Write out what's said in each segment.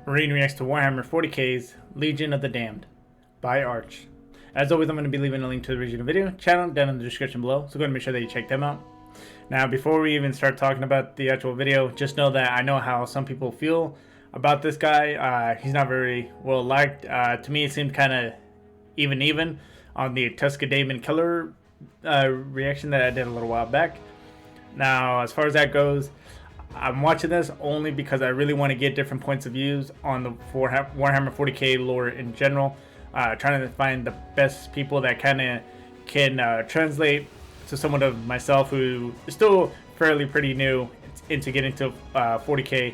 Marine reacts to Warhammer 40K's Legion of the Damned by Arch. As always, I'm going to be leaving a link to the original video channel down in the description below, so go ahead and make sure that you check them out. Now, before we even start talking about the actual video, just know that I know how some people feel about this guy. He's not very well liked. To me, it seemed kind of even on the Tuscademon Killer reaction that I did a little while back. Now, as far as that goes, I'm watching this only because I really want to get different points of views on the Warhammer 40K lore in general. Trying to find the best people that kind of can translate to someone of myself who is still fairly pretty new into getting to 40K.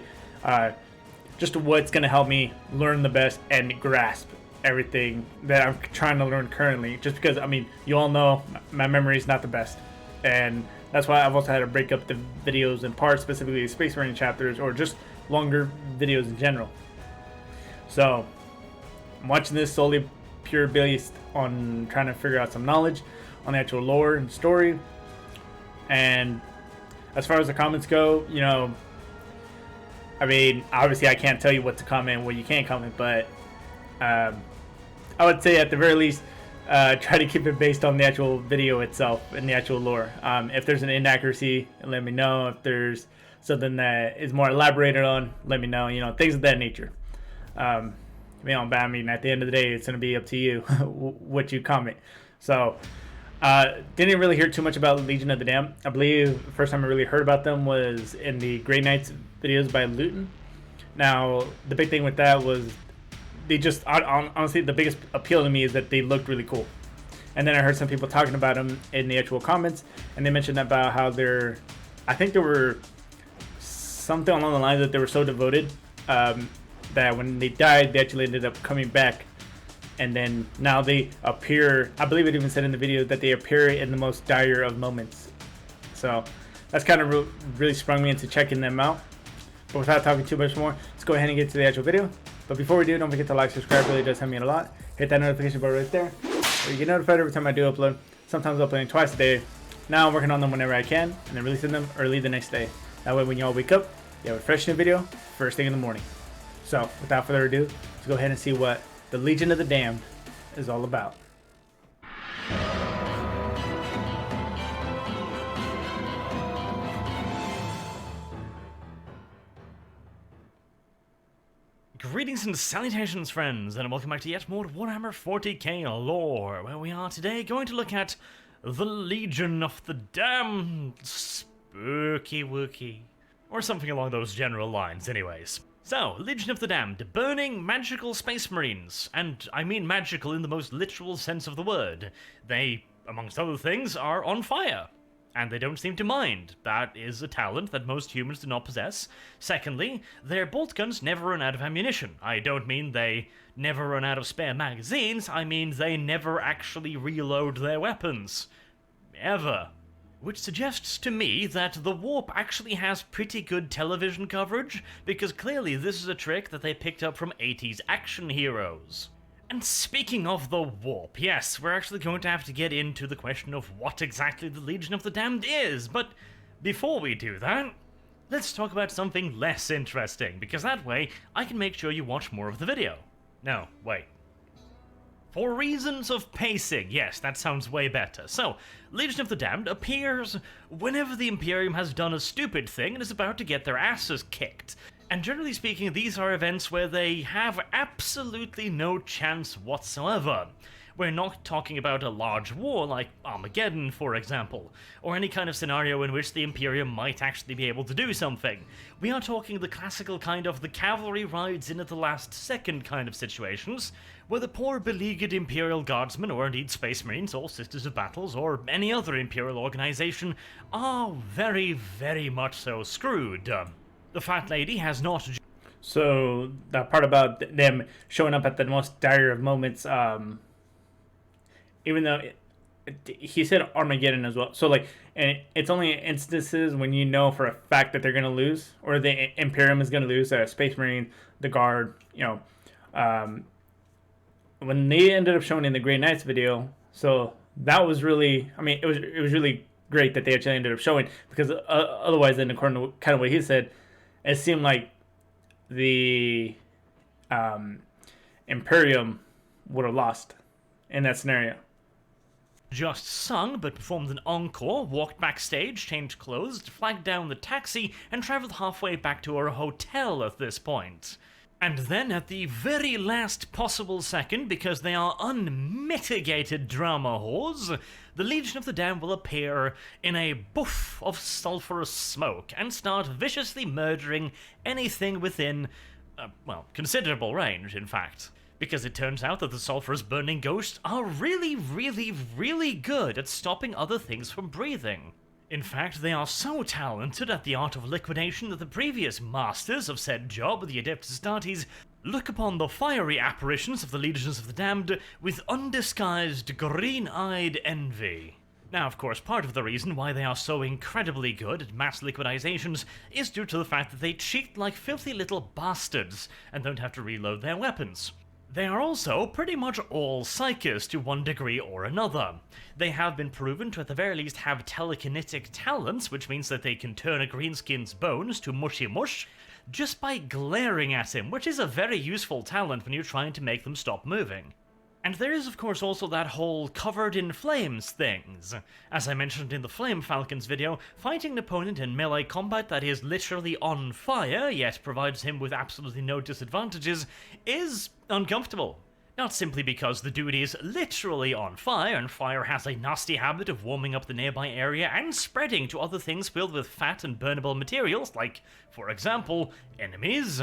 Just what's going to help me learn the best and grasp everything that I'm trying to learn currently. Just because, I mean, you all know my memory is not the best. And that's why I've also had to break up the videos in parts, specifically Space Marine chapters or just longer videos in general. So I'm watching this solely pure based on trying to figure out some knowledge on the actual lore and story. And as far as the comments go, you know, I mean, obviously I can't tell you what to comment, what you can't comment, but I would say at the very least, try to keep it based on the actual video itself and the actual lore. If there's an inaccuracy, let me know. If there's something that is more elaborated on, let me know. You know, things of that nature. I mean, at the end of the day, it's going to be up to you what you comment. So, didn't really hear too much about Legion of the Damned. I believe the first time I really heard about them was in the Grey Knights videos by Luton. Now, the big thing with that was they just, honestly, the biggest appeal to me is that they looked really cool. And then I heard some people talking about them in the actual comments, and they mentioned about how I think there were something along the lines that they were so devoted that when they died, they actually ended up coming back. And then now they appear, I believe it even said in the video that they appear in the most dire of moments. So that's kind of really sprung me into checking them out. But without talking too much more, let's go ahead and get to the actual video. But before we do, don't forget to like, subscribe. It really does help me a lot. Hit that notification bell right there, where you get notified every time I do upload. Sometimes uploading twice a day. Now I'm working on them whenever I can, and then releasing them early the next day. That way when you all wake up, you have a fresh new video first thing in the morning. So without further ado, let's go ahead and see what the Legion of the Damned is all about. Greetings and salutations, friends, and welcome back to yet more Warhammer 40K lore, where we are today going to look at the Legion of the Damned, spooky wookie, or something along those general lines anyways. So, Legion of the Damned, burning magical space marines, and I mean magical in the most literal sense of the word. They, amongst other things, are on fire. And they don't seem to mind. That is a talent that most humans do not possess. Secondly, their bolt guns never run out of ammunition. I don't mean they never run out of spare magazines, I mean they never actually reload their weapons. Ever. Which suggests to me that the warp actually has pretty good television coverage, because clearly this is a trick that they picked up from 80s action heroes. And speaking of the warp, yes, we're actually going to have to get into the question of what exactly the Legion of the Damned is, but before we do that, let's talk about something less interesting, because that way I can make sure you watch more of the video. No, wait. For reasons of pacing, yes, that sounds way better. So, Legion of the Damned appears whenever the Imperium has done a stupid thing and is about to get their asses kicked. And generally speaking, these are events where they have absolutely no chance whatsoever. We're not talking about a large war like Armageddon, for example, or any kind of scenario in which the Imperium might actually be able to do something. We are talking the classical kind of the cavalry rides in at the last second kind of situations, where the poor beleaguered Imperial Guardsmen, or indeed Space Marines, or Sisters of Battles, or any other Imperial organization, are very, very much so screwed. The Fat Lady has not... So that part about them showing up at the most dire of moments, even though he said Armageddon as well. So like, and it's only instances when you know for a fact that they're going to lose, or the Imperium is going to lose, Space Marine, the Guard, you know, when they ended up showing in the Grey Knights video. So that was really, I mean, it was really great that they actually ended up showing, because otherwise, then according to kind of what he said, it seemed like the Imperium would have lost in that scenario. Just sung, but performed an encore, walked backstage, changed clothes, flagged down the taxi, and travelled halfway back to her hotel at this point. And then, at the very last possible second, because they are unmitigated drama whores, the Legion of the Damned will appear in a buff of sulphurous smoke and start viciously murdering anything within, considerable range, in fact. Because it turns out that the sulphurous burning ghosts are really, really, really good at stopping other things from breathing. In fact, they are so talented at the art of liquidation that the previous masters of said job, the Adeptus Astartes, look upon the fiery apparitions of the Legions of the Damned with undisguised green-eyed envy. Now, of course, part of the reason why they are so incredibly good at mass liquidations is due to the fact that they cheat like filthy little bastards and don't have to reload their weapons. They are also pretty much all psychers to one degree or another. They have been proven to at the very least have telekinetic talents, which means that they can turn a greenskin's bones to mushy mush just by glaring at him, which is a very useful talent when you're trying to make them stop moving. And there is of course also that whole covered in flames things. As I mentioned in the Flame Falcons video, fighting an opponent in melee combat that is literally on fire, yet provides him with absolutely no disadvantages, is uncomfortable. Not simply because the dude is literally on fire, and fire has a nasty habit of warming up the nearby area and spreading to other things filled with fat and burnable materials, like, for example, enemies,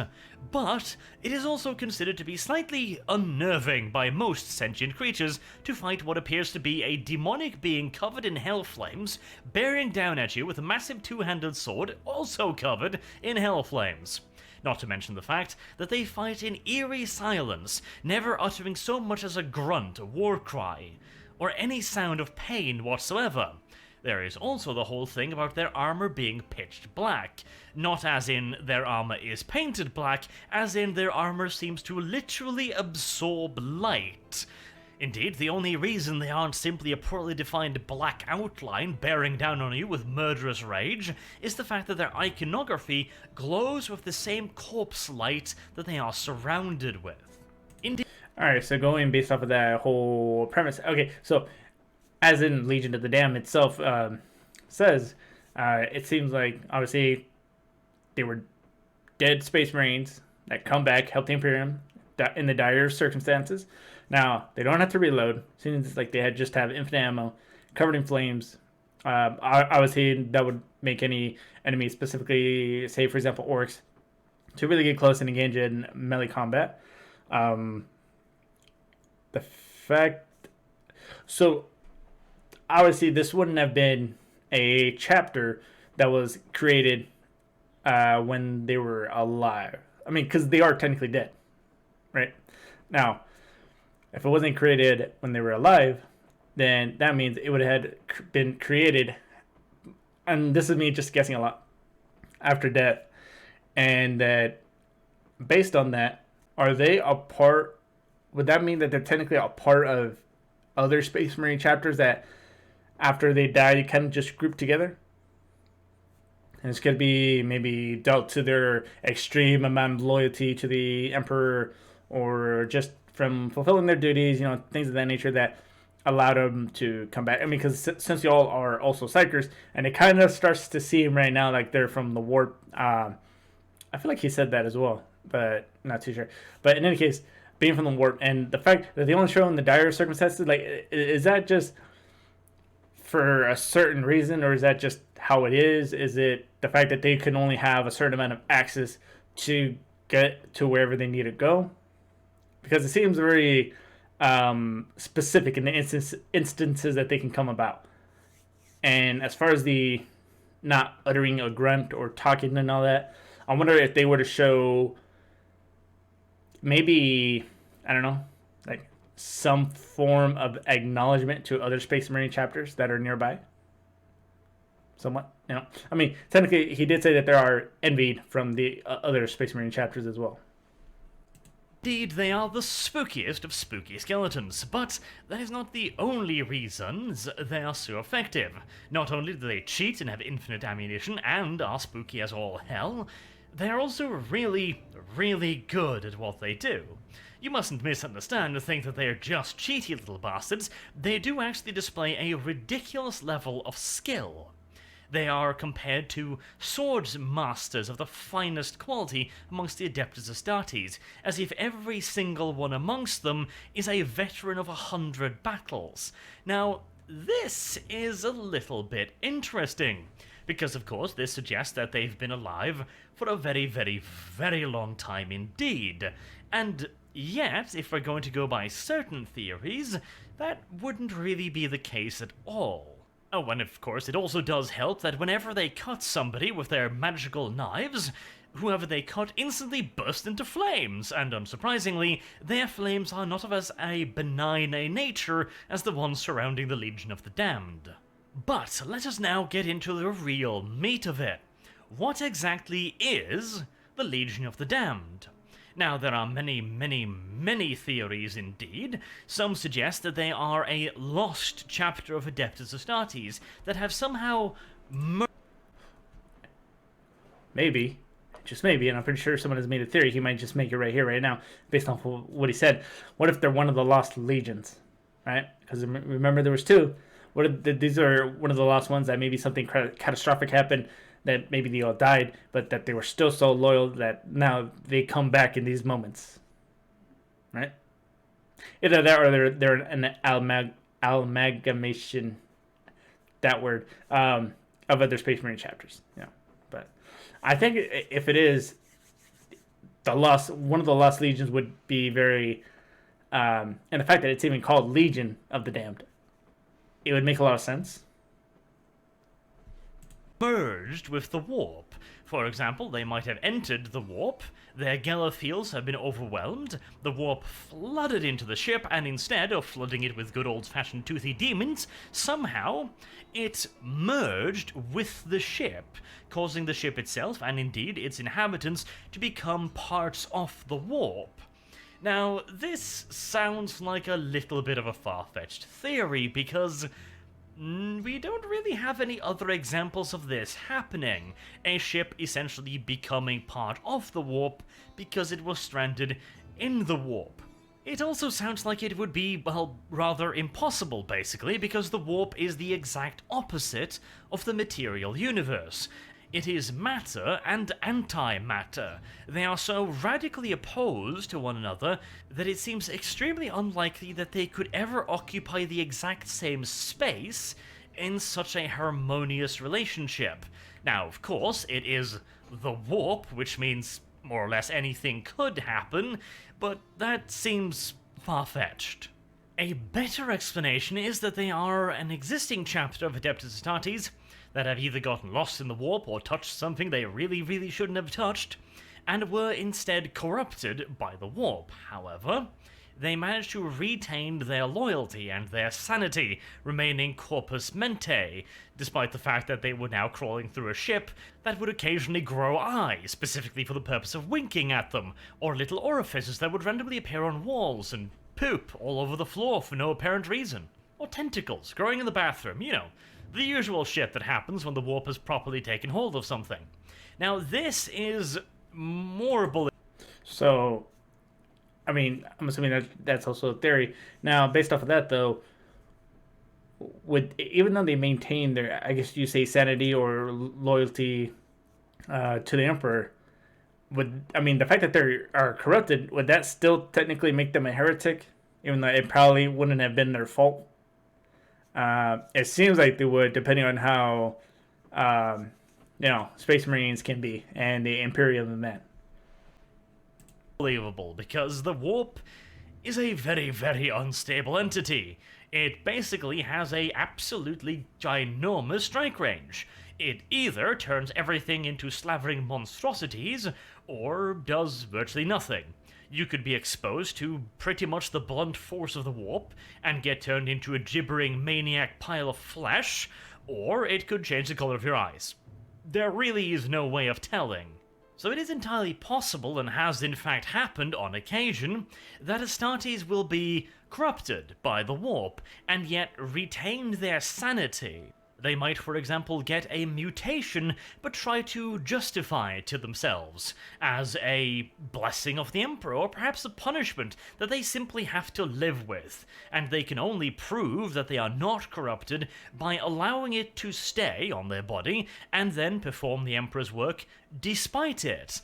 but it is also considered to be slightly unnerving by most sentient creatures to fight what appears to be a demonic being covered in hell flames, bearing down at you with a massive two-handed sword also covered in hell flames. Not to mention the fact that they fight in eerie silence, never uttering so much as a grunt, a war cry, or any sound of pain whatsoever. There is also the whole thing about their armor being pitched black. Not as in their armor is painted black, as in their armor seems to literally absorb light. Indeed, the only reason they aren't simply a poorly defined black outline bearing down on you with murderous rage is the fact that their iconography glows with the same corpse light that they are surrounded with. Indeed. Alright, so going based off of that whole premise. Okay, so as in Legion of the Damned itself says, it seems like obviously they were dead Space Marines that come back, help the Imperium in the dire circumstances. Now, they don't have to reload. Seems like they just have infinite ammo, covered in flames. Obviously, that would make any enemy, specifically, say, for example, orcs, to really get close and engage in melee combat. The fact... So, obviously, this wouldn't have been a chapter that was created when they were alive. I mean, because they are technically dead, right? Now, if it wasn't created when they were alive, then that means it would have been created, and this is me just guessing a lot, after death. And that, based on that, are they a part, would that mean that they're technically a part of other Space Marine chapters that after they die, they kind of just group together? And it's going to be maybe dealt to their extreme amount of loyalty to the Emperor, or just from fulfilling their duties, you know, things of that nature that allowed them to come back. I mean, because since y'all are also psychers, and it kind of starts to seem right now like they're from the warp. I feel like he said that as well, but not too sure. But in any case, being from the warp, and the fact that they only show in the dire circumstances, like, is that just for a certain reason, or is that just how it is? Is it the fact that they can only have a certain amount of access to get to wherever they need to go? Because it seems very specific in the instances that they can come about. And as far as the not uttering a grunt or talking and all that, I wonder if they were to show maybe, I don't know, like some form of acknowledgement to other Space Marine chapters that are nearby. Somewhat, you know. I mean, technically, he did say that there are envied from the other Space Marine chapters as well. Indeed, they are the spookiest of spooky skeletons, but that is not the only reasons they are so effective. Not only do they cheat and have infinite ammunition and are spooky as all hell, they are also really, really good at what they do. You mustn't misunderstand and think that they are just cheaty little bastards. They do actually display a ridiculous level of skill. They are compared to swords masters of the finest quality amongst the Adeptus Astartes, as if every single one amongst them is a veteran of 100 battles. Now, this is a little bit interesting, because of course this suggests that they've been alive for a very, very, very long time indeed, and yet, if we're going to go by certain theories, that wouldn't really be the case at all. Oh, and of course, it also does help that whenever they cut somebody with their magical knives, whoever they cut instantly burst into flames, and unsurprisingly, their flames are not of as a benign a nature as the ones surrounding the Legion of the Damned. But let us now get into the real meat of it. What exactly is the Legion of the Damned? Now, there are many, many, many theories indeed. Some suggest that they are a lost chapter of Adeptus Astartes that have somehow Maybe, just maybe, and I'm pretty sure someone has made a theory. He might just make it right here, right now, based off of what he said. What if they're one of the lost legions, right? Because remember there was two. What if these are one of the lost ones that maybe something catastrophic happened, that maybe they all died, but that they were still so loyal that now they come back in these moments, right? Either that or they're an amalgamation, that word, of other Space Marine chapters. Yeah, but I think if it is one of the lost legions would be very, and the fact that it's even called Legion of the Damned, it would make a lot of sense. merged with the warp. For example, they might have entered the warp, their Gellerfields have been overwhelmed, the warp flooded into the ship, and instead of flooding it with good old-fashioned toothy demons, somehow it merged with the ship, causing the ship itself, and indeed its inhabitants, to become parts of the warp. Now, this sounds like a little bit of a far-fetched theory, because we don't really have any other examples of this happening. A ship essentially becoming part of the warp because it was stranded in the warp. It also sounds like it would be, well, rather impossible, basically, because the warp is the exact opposite of the material universe. It is matter and antimatter. They are so radically opposed to one another that it seems extremely unlikely that they could ever occupy the exact same space in such a harmonious relationship. Now, of course, it is the warp, which means more or less anything could happen, but that seems far-fetched. A better explanation is that they are an existing chapter of Adeptus Astartes that have either gotten lost in the warp or touched something they really, really shouldn't have touched, and were instead corrupted by the warp. However, they managed to retain their loyalty and their sanity, remaining corpus mente, despite the fact that they were now crawling through a ship that would occasionally grow eyes, specifically for the purpose of winking at them, or little orifices that would randomly appear on walls and poop all over the floor for no apparent reason, or tentacles growing in the bathroom, you know, the usual shit that happens when the warp has properly taken hold of something. Now, this is more So, I mean, I'm assuming that that's also a theory. Now, based off of that, though, even though they maintain their, I guess you say, sanity or loyalty to the Emperor, the fact that they are corrupted, would that still technically make them a heretic? Even though it probably wouldn't have been their fault? It seems like they would, depending on how, Space Marines can be, and the Imperium and that. Unbelievable, because the warp is a very, very unstable entity. It basically has a absolutely ginormous strike range. It either turns everything into slavering monstrosities, or does virtually nothing. You could be exposed to pretty much the blunt force of the warp and get turned into a gibbering maniac pile of flesh, or it could change the color of your eyes. There really is no way of telling. So it is entirely possible, and has in fact happened on occasion, that Astartes will be corrupted by the warp, and yet retain their sanity. They might, for example, get a mutation, but try to justify it to themselves as a blessing of the Emperor, or perhaps a punishment that they simply have to live with, and they can only prove that they are not corrupted by allowing it to stay on their body and then perform the Emperor's work despite it.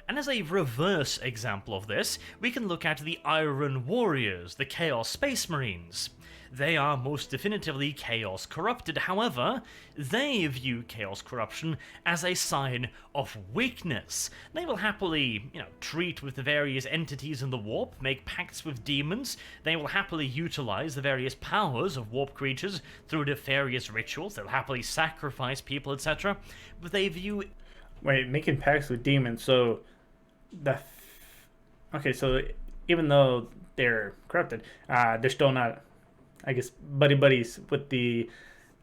And as a reverse example of this, we can look at the Iron Warriors, the Chaos Space Marines. They are most definitively Chaos corrupted, however, they view Chaos corruption as a sign of weakness. They will happily, treat with the various entities in the warp, make pacts with demons, they will happily utilize the various powers of warp creatures through nefarious rituals, they'll happily sacrifice people, etc., but they view... Wait, making pacts with demons, so... Okay, so even though they're corrupted, they're still not, I guess, buddies with the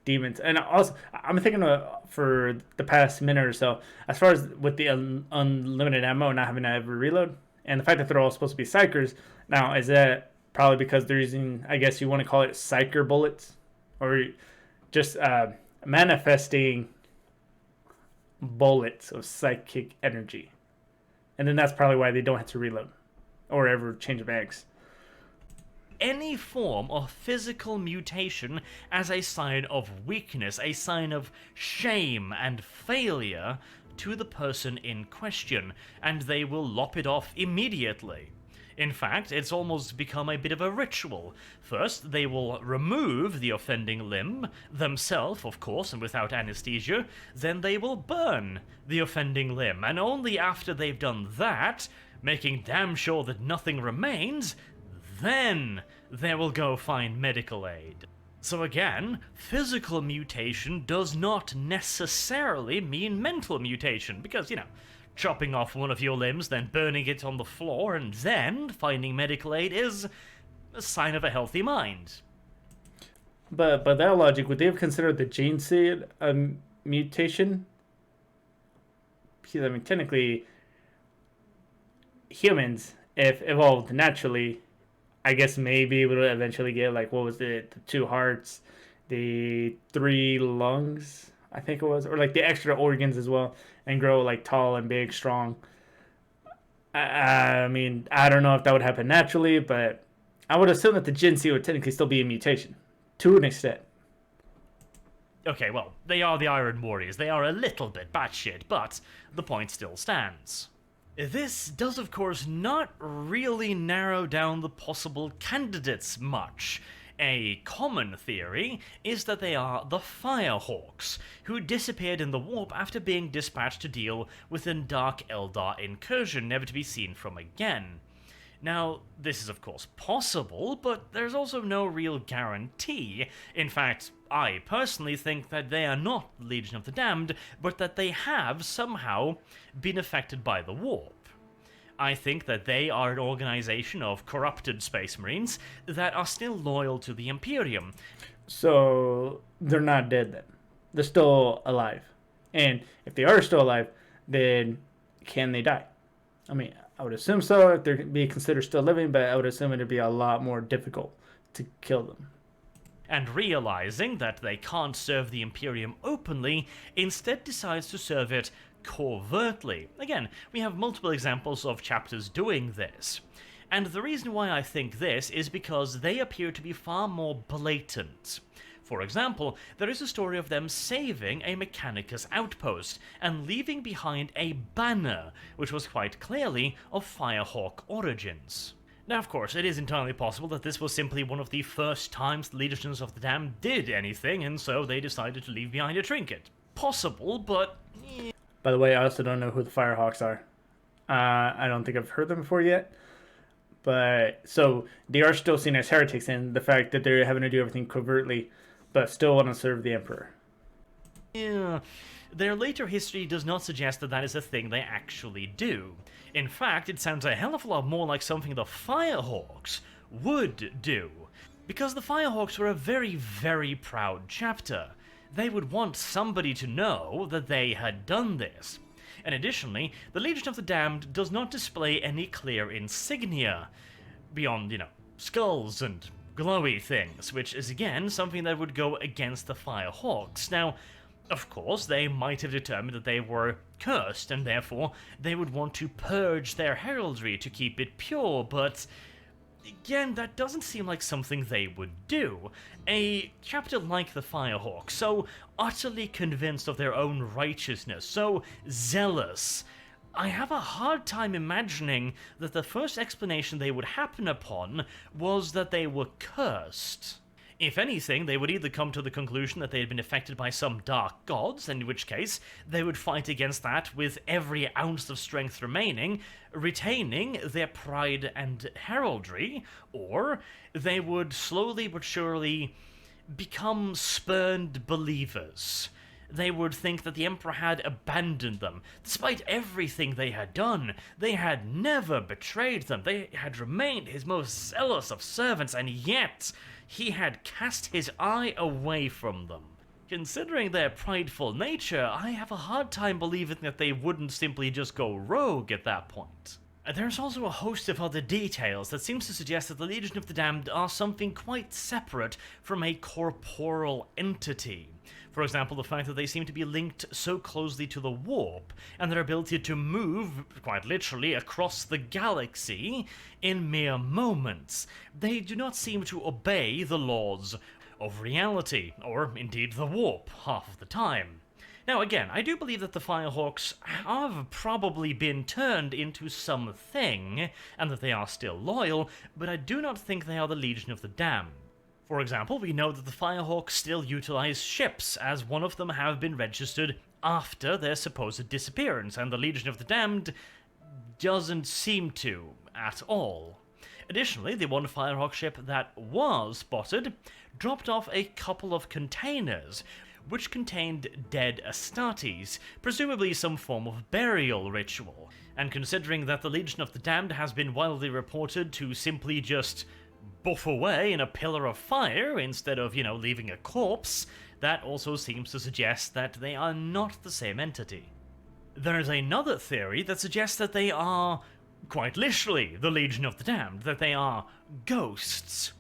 demons. And also, I'm thinking for the past minute or so, as far as with the unlimited ammo, not having to ever reload, and the fact that they're all supposed to be psychers. Now, is that probably because they're using, I guess you want to call it psycher bullets? Or just manifesting bullets of psychic energy? And then that's probably why they don't have to reload or ever change bags. Any form of physical mutation as a sign of weakness, a sign of shame and failure to the person in question, and they will lop it off immediately. In fact, it's almost become a bit of a ritual. First, they will remove the offending limb, themselves, of course, and without anesthesia. Then they will burn the offending limb, and only after they've done that, making damn sure that nothing remains, then they will go find medical aid. So again, physical mutation does not necessarily mean mental mutation, because, chopping off one of your limbs, then burning it on the floor, and then finding medical aid is a sign of a healthy mind. But by that logic, would they have considered the gene seed a mutation? Because, technically, humans, if evolved naturally, I guess maybe we would eventually get, what was it, the 2 hearts, the 3 lungs, I think it was, or the extra organs as well, and grow tall and big, strong. I don't know if that would happen naturally, but I would assume that the Gen C would technically still be a mutation to an extent. Okay, well, they are the Iron Warriors. They are a little bit batshit, but the point still stands. This does, of course, not really narrow down the possible candidates much. A common theory is that they are the Firehawks, who disappeared in the warp after being dispatched to deal with a Dark Eldar incursion never to be seen from again. Now, this is of course possible, but there's also no real guarantee. In fact, I personally think that they are not Legion of the Damned, but that they have somehow been affected by the warp. I think that they are an organization of corrupted Space Marines that are still loyal to the Imperium. So, they're not dead then. They're still alive. And if they are still alive, then can they die? I would assume so if they're being considered still living, but I would assume it would be a lot more difficult to kill them. And realizing that they can't serve the Imperium openly, instead decides to serve it covertly. Again, we have multiple examples of chapters doing this. And the reason why I think this is because they appear to be far more blatant. For example, there is a story of them saving a Mechanicus outpost and leaving behind a banner, which was quite clearly of Firehawk origins. Now, of course, it is entirely possible that this was simply one of the first times the Legions of the Damned did anything, and so they decided to leave behind a trinket. Possible, but... By the way, I also don't know who the Firehawks are. I don't think I've heard them before yet. But, so, they are still seen as heretics in the fact that they're having to do everything covertly, but still want to serve the Emperor. Yeah, their later history does not suggest that that is a thing they actually do. In fact, it sounds a hell of a lot more like something the Firehawks would do. Because the Firehawks were a very, very proud chapter. They would want somebody to know that they had done this. And additionally, the Legion of the Damned does not display any clear insignia, beyond, skulls and glowy things, which is again something that would go against the Firehawks. Now, of course, they might have determined that they were cursed, and therefore they would want to purge their heraldry to keep it pure, but again, that doesn't seem like something they would do. A chapter like the Firehawks, so utterly convinced of their own righteousness, so zealous, I have a hard time imagining that the first explanation they would happen upon was that they were cursed. If anything, they would either come to the conclusion that they had been affected by some dark gods, in which case they would fight against that with every ounce of strength remaining, retaining their pride and heraldry, or they would slowly but surely become spurned believers. They would think that the Emperor had abandoned them. Despite everything they had done, they had never betrayed them. They had remained his most zealous of servants, and yet he had cast his eye away from them. Considering their prideful nature, I have a hard time believing that they wouldn't simply just go rogue at that point. There's also a host of other details that seems to suggest that the Legion of the Damned are something quite separate from a corporeal entity. For example, the fact that they seem to be linked so closely to the warp, and their ability to move, quite literally, across the galaxy in mere moments. They do not seem to obey the laws of reality, or indeed the warp, half of the time. Now again, I do believe that the Firehawks have probably been turned into something, and that they are still loyal, but I do not think they are the Legion of the Damned. For example, we know that the Firehawks still utilize ships, as one of them have been registered after their supposed disappearance, and the Legion of the Damned doesn't seem to, at all. Additionally, the one Firehawk ship that was spotted dropped off a couple of containers, which contained dead Astartes, presumably some form of burial ritual. And considering that the Legion of the Damned has been widely reported to simply just buff away in a pillar of fire instead of, leaving a corpse, that also seems to suggest that they are not the same entity. There is another theory that suggests that they are, quite literally, the Legion of the Damned, that they are ghosts.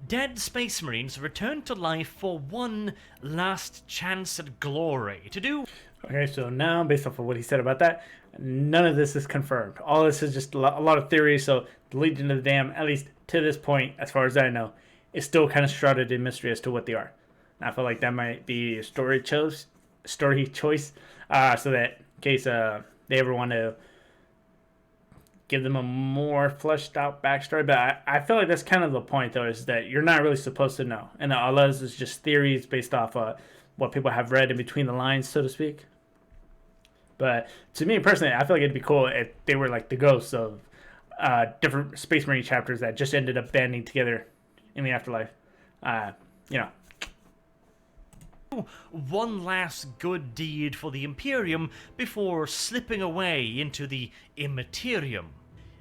Dead Space Marines returned to life for one last chance at glory to do... Okay, so now, based off of what he said about that, none of this is confirmed. All this is just a lot of theories, so the Legion of the Damned, at least to this point, as far as I know, is still kind of shrouded in mystery as to what they are. And I feel like that might be a story choice, so that in case they ever want to give them a more fleshed out backstory. But I feel like that's kind of the point, though, is that you're not really supposed to know. And all this is just theories based off what people have read in between the lines, so to speak. But to me personally, I feel like it'd be cool if they were like the ghosts of different Space Marine chapters that just ended up banding together in the afterlife. One last good deed for the Imperium before slipping away into the Immaterium.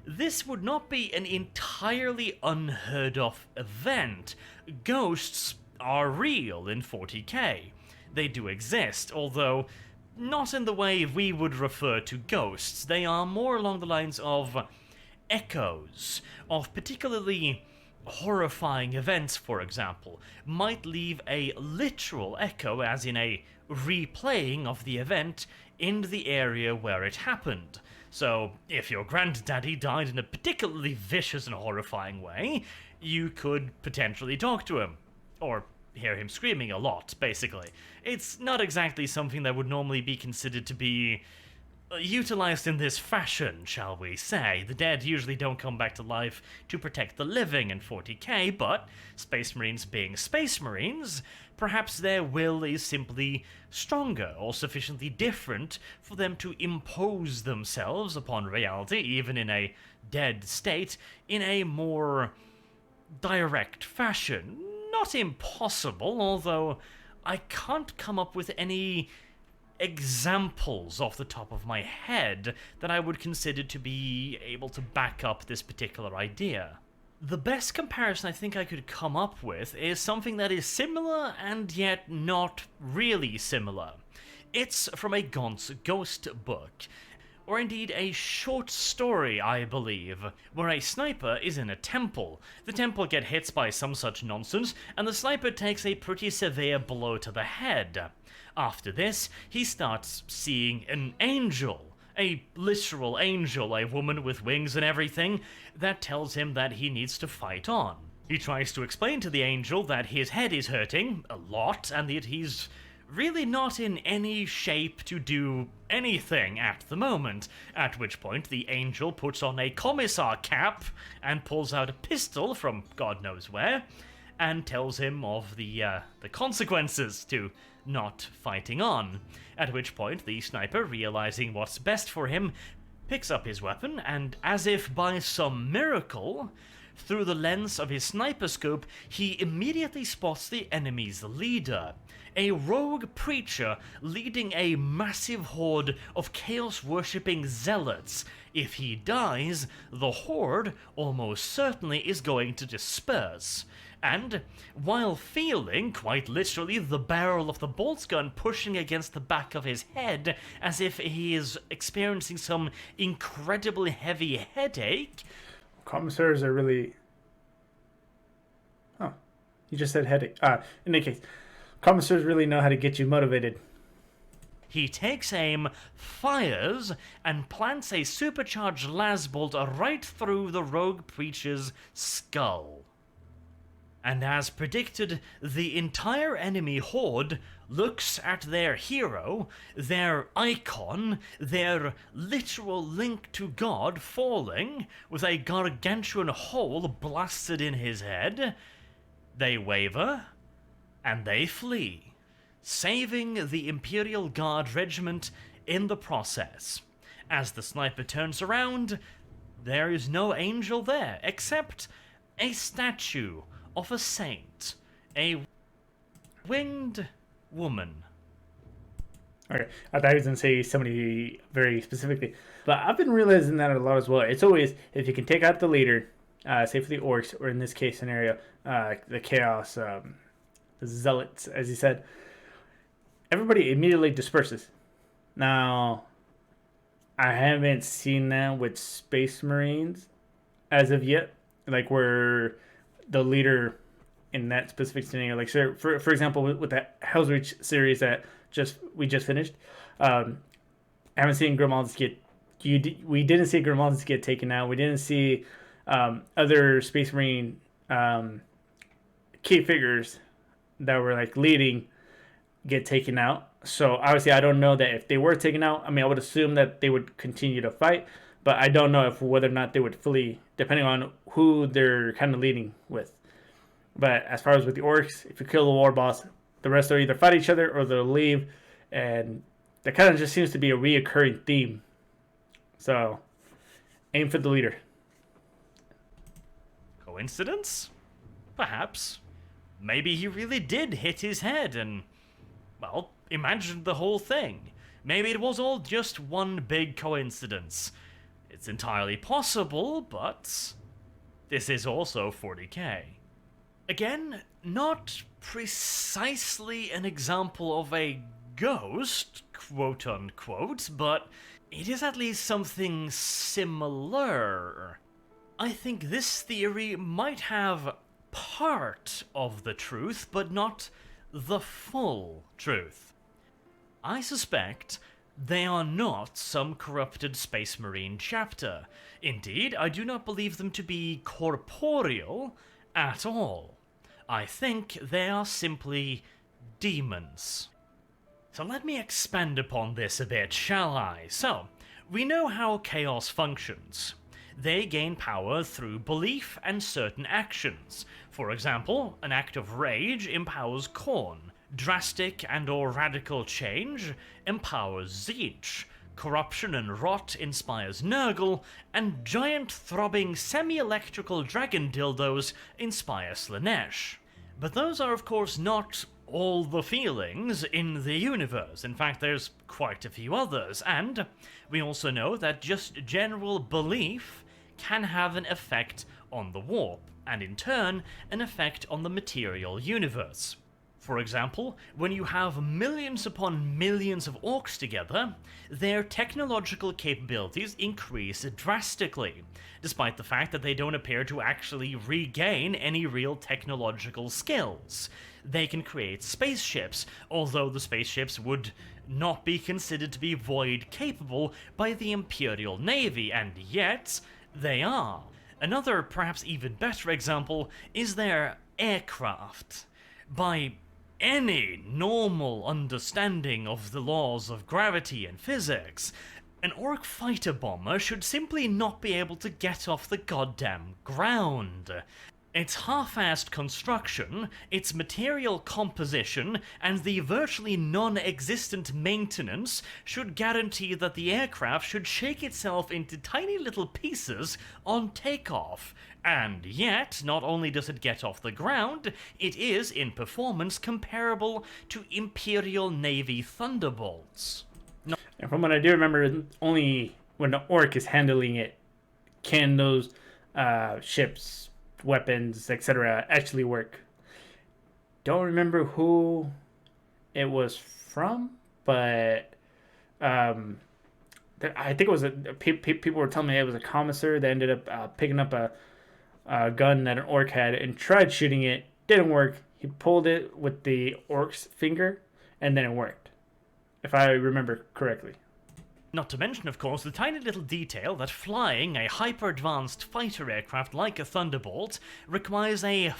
This would not be an entirely unheard of event. Ghosts are real in 40k. They do exist, although not in the way we would refer to ghosts. They are more along the lines of echoes of particularly horrifying events, for example, might leave a literal echo, as in a replaying of the event in the area where it happened. So, if your granddaddy died in a particularly vicious and horrifying way, you could potentially talk to him. Or hear him screaming a lot, basically. It's not exactly something that would normally be considered to be utilized in this fashion, shall we say. The dead usually don't come back to life to protect the living in 40k, but Space Marines being Space Marines, perhaps their will is simply stronger or sufficiently different for them to impose themselves upon reality, even in a dead state, in a more direct fashion. Not impossible, although I can't come up with any examples off the top of my head that I would consider to be able to back up this particular idea. The best comparison I think I could come up with is something that is similar and yet not really similar. It's from a Gaunt's Ghost book, or indeed a short story, I believe, where a sniper is in a temple. The temple gets hit by some such nonsense, and the sniper takes a pretty severe blow to the head. After this, he starts seeing an angel. A literal angel, a woman with wings and everything, that tells him that he needs to fight on. He tries to explain to the angel that his head is hurting a lot, and that he's really not in any shape to do anything at the moment, at which point the angel puts on a commissar cap and pulls out a pistol from God knows where, and tells him of the consequences to not fighting on, at which point the sniper, realizing what's best for him, picks up his weapon and, as if by some miracle, through the lens of his sniper scope, he immediately spots the enemy's leader, a rogue preacher leading a massive horde of chaos-worshipping zealots. If he dies, the horde almost certainly is going to disperse. And, while feeling, quite literally, the barrel of the bolt gun pushing against the back of his head, as if he is experiencing some incredibly heavy headache... Commissaries are really... Oh, you just said headache. In any case, commissaries really know how to get you motivated. He takes aim, fires, and plants a supercharged lasbolt right through the rogue preacher's skull. And as predicted, the entire enemy horde looks at their hero, their icon, their literal link to God falling, with a gargantuan hole blasted in his head. They waver, and they flee, saving the Imperial Guard regiment in the process. As the sniper turns around, there is no angel there, except a statue of a saint, a winged woman. Okay, I thought he was going to say somebody very specifically. But I've been realizing that a lot as well. It's always, if you can take out the leader, say for the orcs, or in this case scenario, the chaos, the zealots, as he said, everybody immediately disperses. Now, I haven't seen that with Space Marines as of yet, like where the leader in that specific scenario, like for example, with that Hell's Reach series that we just finished, I haven't seen Grimald's we didn't see Grimald's get taken out. We didn't see other Space Marine key figures that were like leading get taken out. So obviously, I don't know that if they were taken out. I mean, I would assume that they would continue to fight, but I don't know whether or not they would flee, depending on who they're kind of leading with. But as far as with the orcs, if you kill the war boss, the rest will either fight each other or they'll leave. And that kind of just seems to be a reoccurring theme. So, aim for the leader. Coincidence? Perhaps. Maybe he really did hit his head and, well, imagined the whole thing. Maybe it was all just one big coincidence. It's entirely possible, but this is also 40k. Again, not precisely an example of a ghost, quote-unquote, but it is at least something similar. I think this theory might have part of the truth, but not the full truth. I suspect they are not some corrupted Space Marine chapter. Indeed, I do not believe them to be corporeal at all. I think they are simply demons. So let me expand upon this a bit, shall I? So, we know how chaos functions. They gain power through belief and certain actions. For example, an act of rage empowers Khorne. Drastic and/or radical change empowers Tzeentch. Corruption and rot inspires Nurgle, and giant throbbing semi-electrical dragon dildos inspire Slaanesh. But those are of course not all the feelings in the universe. In fact, there's quite a few others, and we also know that just general belief can have an effect on the warp, and in turn, an effect on the material universe. For example, when you have millions upon millions of orcs together, their technological capabilities increase drastically, despite the fact that they don't appear to actually regain any real technological skills. They can create spaceships, although the spaceships would not be considered to be void capable by the Imperial Navy, and yet they are. Another, perhaps even better example is their aircraft. By any normal understanding of the laws of gravity and physics, an orc fighter bomber should simply not be able to get off the goddamn ground. Its half-assed construction, its material composition, and the virtually non-existent maintenance should guarantee that the aircraft should shake itself into tiny little pieces on takeoff. And yet, not only does it get off the ground, it is, in performance, comparable to Imperial Navy Thunderbolts. And from what I do remember, only when the orc is handling it can those ships, weapons, etc. actually work. Don't remember who it was from, but I think it was people were telling me it was a commissar that ended up picking up a gun that an orc had and tried shooting it. Didn't work. He pulled it with the orc's finger, and then it worked, if I remember correctly. Not to mention, of course, the tiny little detail that flying a hyper-advanced fighter aircraft like a Thunderbolt requires a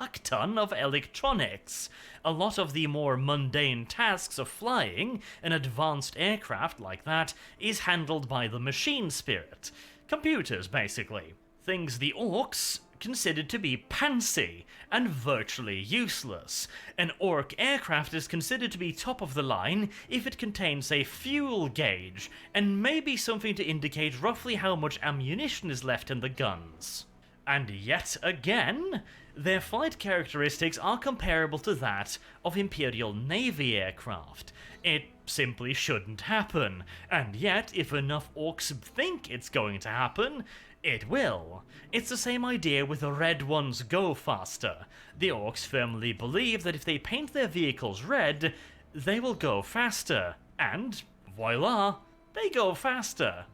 fuck-ton of electronics. A lot of the more mundane tasks of flying an advanced aircraft like that is handled by the machine spirit. Computers, basically. Things the orcs considered to be pantsy and virtually useless. An orc aircraft is considered to be top of the line if it contains a fuel gauge, and maybe something to indicate roughly how much ammunition is left in the guns. And yet again, their flight characteristics are comparable to that of Imperial Navy aircraft. It simply shouldn't happen, and yet if enough orcs think it's going to happen, it will. It's the same idea with the red ones go faster. The orcs firmly believe that if they paint their vehicles red, they will go faster. And, voila, they go faster.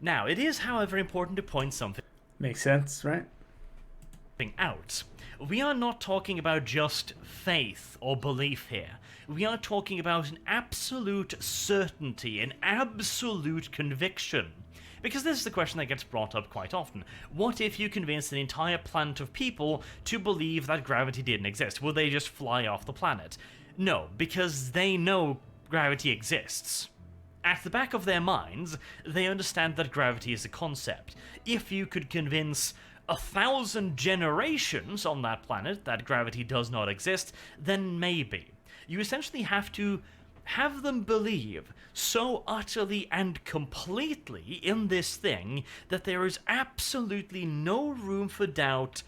Now, it is, however, important to point something Makes sense, right? out. We are not talking about just faith or belief here. We are talking about an absolute certainty, an absolute conviction. Because this is the question that gets brought up quite often. What if you convinced an entire planet of people to believe that gravity didn't exist? Will they just fly off the planet? No, because they know gravity exists. At the back of their minds, they understand that gravity is a concept. If you could convince 1,000 generations on that planet that gravity does not exist, then maybe. You essentially have to have them believe so utterly and completely in this thing that there is absolutely no room for doubt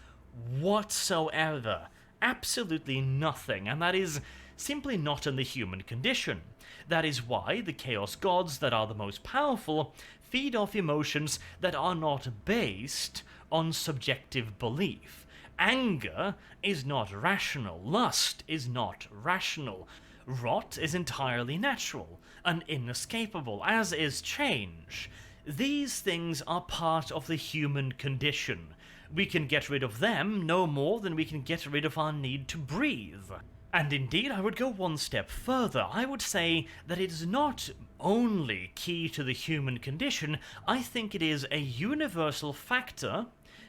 whatsoever. Absolutely nothing, and that is simply not in the human condition. That is why the Chaos Gods that are the most powerful feed off emotions that are not based on subjective belief. Anger is not rational. Lust is not rational. Rot is entirely natural and inescapable, as is change. These things are part of the human condition. We can get rid of them no more than we can get rid of our need to breathe. And indeed, I would go one step further. I would say that it is not only key to the human condition, I think it is a universal factor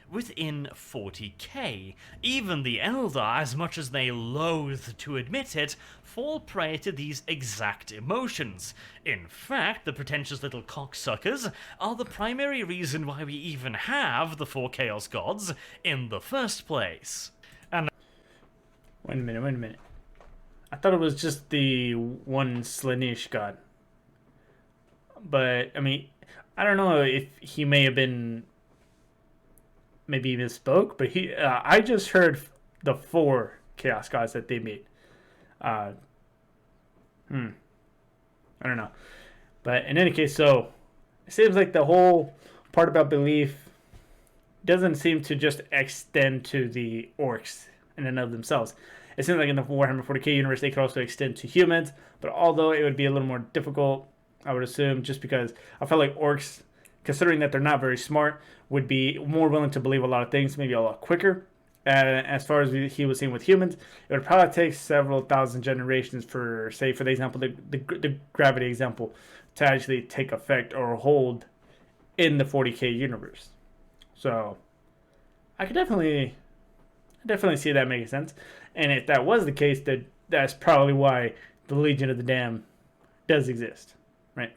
within 40k. Even the Elder, as much as they loathe to admit it, fall prey to these exact emotions. In fact, the pretentious little cocksuckers are the primary reason why we even have the 4 Chaos Gods in the first place. And Wait a minute. I thought it was just the one Slaanesh god. But, I mean, I don't know if he may have been... maybe he misspoke, but I just heard the 4 Chaos Gods that they made. I don't know. But in any case, so it seems like the whole part about belief doesn't seem to just extend to the orcs in and of themselves. It seems like in the Warhammer 40K universe, they could also extend to humans, but although it would be a little more difficult, I would assume, just because I feel like orcs, considering that they're not very smart, would be more willing to believe a lot of things, maybe a lot quicker. As far as he was seeing with humans, it would probably take several thousand generations for, say, for the example, the gravity example, to actually take effect or hold in the 40K universe. So I could definitely see that making sense. And if that was the case, that's probably why the Legion of the Damned does exist, right?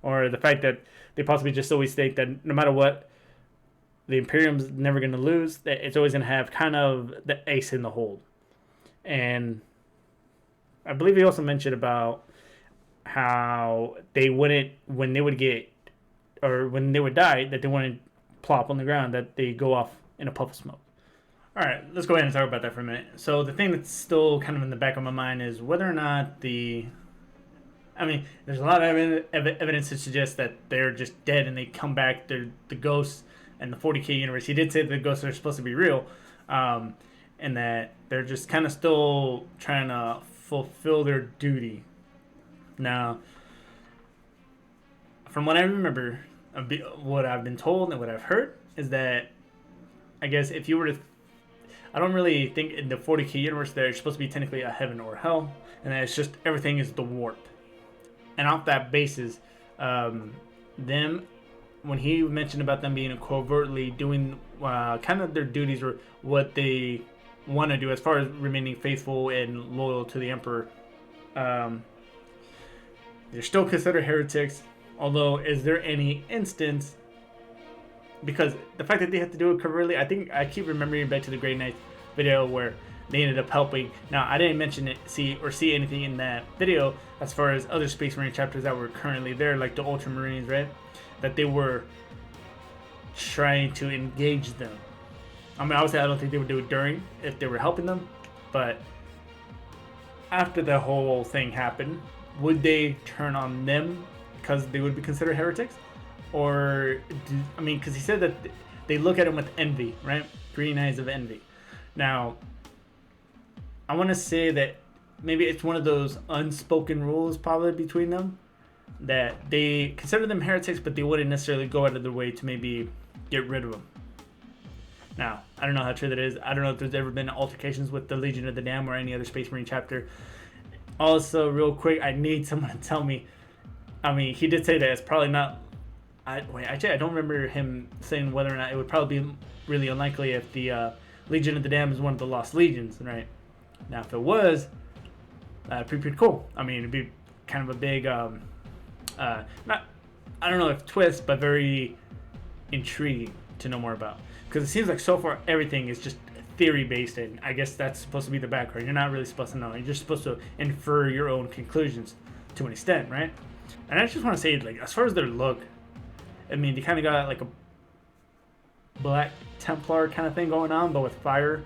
Or the fact that they possibly just always think that no matter what, the Imperium's never going to lose. That it's always going to have kind of the ace in the hole. And I believe he also mentioned about how they wouldn't, when they would get, or when they would die, that they wouldn't plop on the ground, that they go off in a puff of smoke. All right, let's go ahead and talk about that for a minute. So the thing that's still kind of in the back of my mind is whether or not there's a lot of evidence to suggest that they're just dead and they come back. They're the ghosts in the 40K universe. He did say that the ghosts are supposed to be real, and that they're just kind of still trying to fulfill their duty. Now, from what I remember, what I've been told and what I've heard is that, I guess if you were to, I don't really think in the 40K universe there's supposed to be technically a heaven or hell, and that it's just everything is the warp. And off that basis, them, when he mentioned about them being covertly doing kind of their duties or what they want to do as far as remaining faithful and loyal to the Emperor, they're still considered heretics. Although, is there any instance, because the fact that they have to do it covertly, I think I keep remembering back to the Grey Knights video where they ended up helping. Now, I didn't mention it, see anything in that video as far as other Space Marine chapters that were currently there, like the Ultramarines, right? That they were trying to engage them. I mean, obviously, I don't think they would do it during if they were helping them, but after the whole thing happened, would they turn on them because they would be considered heretics? Or, because he said that they look at him with envy, right? Green eyes of envy. Now, I want to say that maybe it's one of those unspoken rules probably between them, that they consider them heretics, but they wouldn't necessarily go out of their way to maybe get rid of them. Now, I don't know how true that is. I don't know if there's ever been altercations with the Legion of the Damned or any other Space Marine chapter. Also, real quick, I need someone to tell me. He did say that it's probably not. I don't remember him saying whether or not it would probably be really unlikely if the Legion of the Damned is one of the Lost Legions, right? Now, if it was, pretty cool. It'd be kind of a big, not, I don't know if twist, but very intriguing to know more about. Because it seems like so far everything is just theory based, and I guess that's supposed to be the background. You're not really supposed to know. You're just supposed to infer your own conclusions to an extent, right? And I just want to say, like, as far as their look, they kind of got like a Black Templar kind of thing going on, but with fire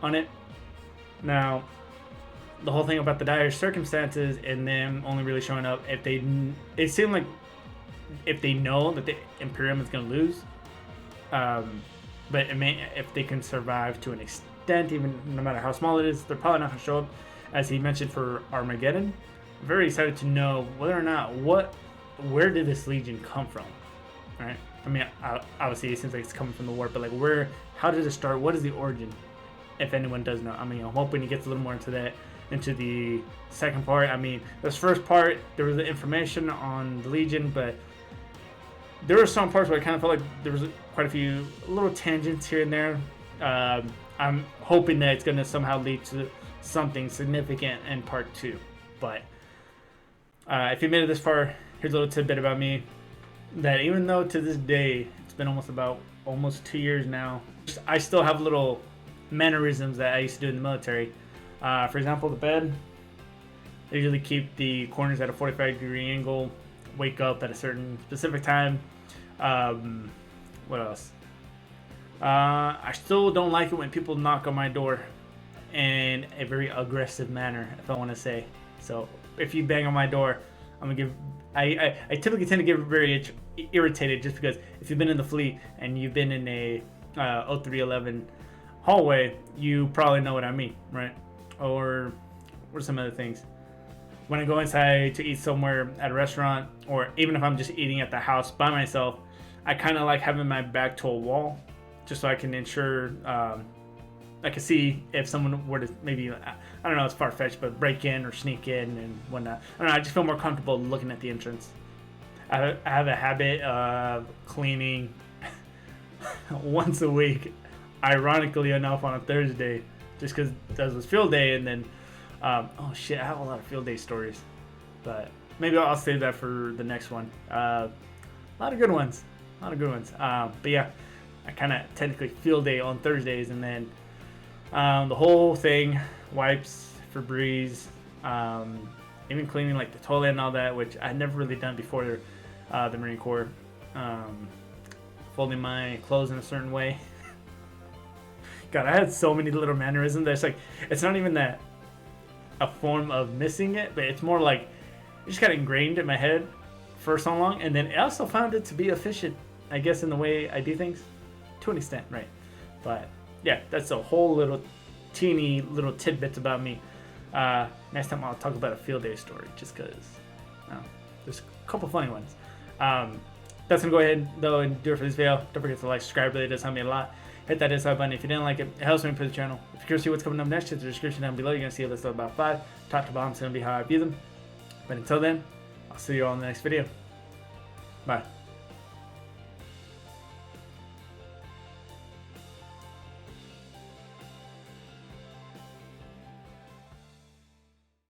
on it. Now, the whole thing about the dire circumstances and them only really showing up if it seemed like if they know that the Imperium is going to lose. But if they can survive to an extent, even no matter how small it is, they're probably not going to show up, as he mentioned, for Armageddon. I'm very excited to know whether or not where did this Legion come from, right? Obviously it seems like it's coming from the warp, but like how did it start? What is the origin? If anyone does know, I'm hoping he gets a little more into that, into the second part. This first part, there was the information on the Legion, but there were some parts where I kind of felt like there was quite a few little tangents here and there. I'm hoping that it's going to somehow lead to something significant in part 2. But if you made it this far, here's a little tidbit about me. That even though to this day, it's been almost 2 years now, I still have little mannerisms that I used to do in the military. For example, the bed. I usually keep the corners at a 45-degree angle, wake up at a certain specific time. What else? I still don't like it when people knock on my door in a very aggressive manner, if I want to say. So if you bang on my door, I'm gonna give. I typically tend to get very irritated, just because if you've been in the fleet and you've been in a 0311 hallway, you probably know what I mean, right? or what are some other things? When I go inside to eat somewhere at a restaurant, or even if I'm just eating at the house by myself, I kind of like having my back to a wall, just so I can ensure I can see if someone were to maybe, I don't know, it's far-fetched, but break in or sneak in and whatnot. I don't know, I just feel more comfortable looking at the entrance. I have a habit of cleaning once a week, ironically enough on a Thursday, just because that was field day. And then, oh shit, I have a lot of field day stories, but maybe I'll save that for the next one. A lot of good ones, but yeah, I kind of technically field day on Thursdays, and then the whole thing, wipes, Febreze, even cleaning like the toilet and all that, which I never really done before the Marine Corps. Folding my clothes in a certain way. God, I had so many little mannerisms that it's not even that a form of missing it, but it's more like it just got ingrained in my head for so long, and then I also found it to be efficient, I guess, in the way I do things, to an extent, right? But yeah, that's a whole little teeny little tidbits about me. Next time I'll talk about a field day story, just because there's a couple funny ones. That's gonna go ahead though and do it for this video. Don't forget to like, subscribe, really does help me a lot. Hit that dislike button if you didn't like it. It helps me improve the channel. If you're curious to see what's coming up next, check the description down below. You're gonna see a list of about 5 top to bottom. It's gonna be how I view them. But until then, I'll see you all in the next video. Bye.